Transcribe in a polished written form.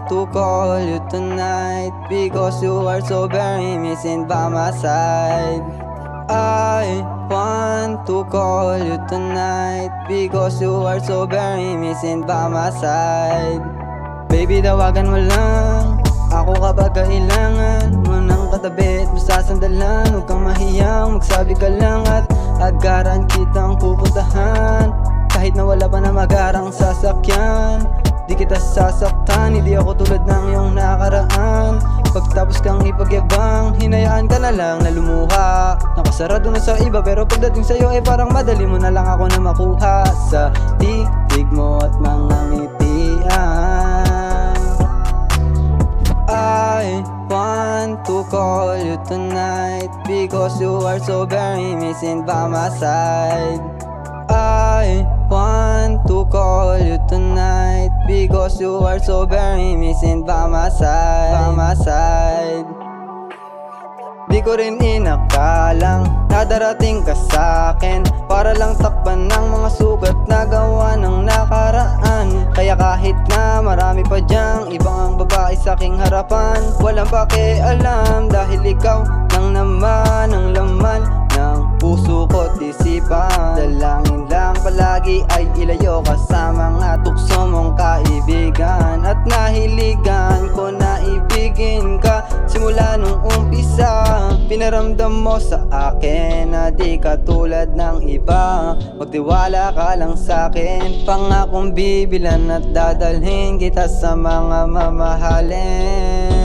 want to call you tonight because you are so very missing by my side. I want to call you tonight because you are so very missing by my side. Baby, tawagan mo lang ako kapag kailangan mo ng katabi at masasandalan. Huwag kang mahiyang, magsabi ka lang at agaran kitang pupuntahan. Kahit na wala pa na magarang sasakyan, di kita sasaktan, hindi ako tulad ng iyong nakaraan. Pagtapos kang ipagyabang, hinayaan ka na lang na lumuha. Nakasarado na sa iba pero pagdating sa'yo ay parang madali mo na lang ako na makuha. Sa titig mo at mga ngitian, I want to call you tonight because you are so very missing by my side. I want to call you tonight because you are so very missing by my side. By my side. Di ko rin inakalang nadarating ka sa'kin para lang takpan ng mga sugat na gawa ng nakaraan. Kaya kahit na marami pa dyang ibang babae sa'king harapan, walang pakialam dahil ikaw lang naman ang laman ng puso ko't isipan. Dalangin lang palagi ay ilayo ka sa mga tukso mong kaibigan, at nahiligan ko na ibigin ka simula nung umpisa. Pinaramdam mo sa akin na di ka tulad ng iba. Magtiwala ka lang sa'kin, pangakong bibilan at dadalhin kita sa mga mamahalin.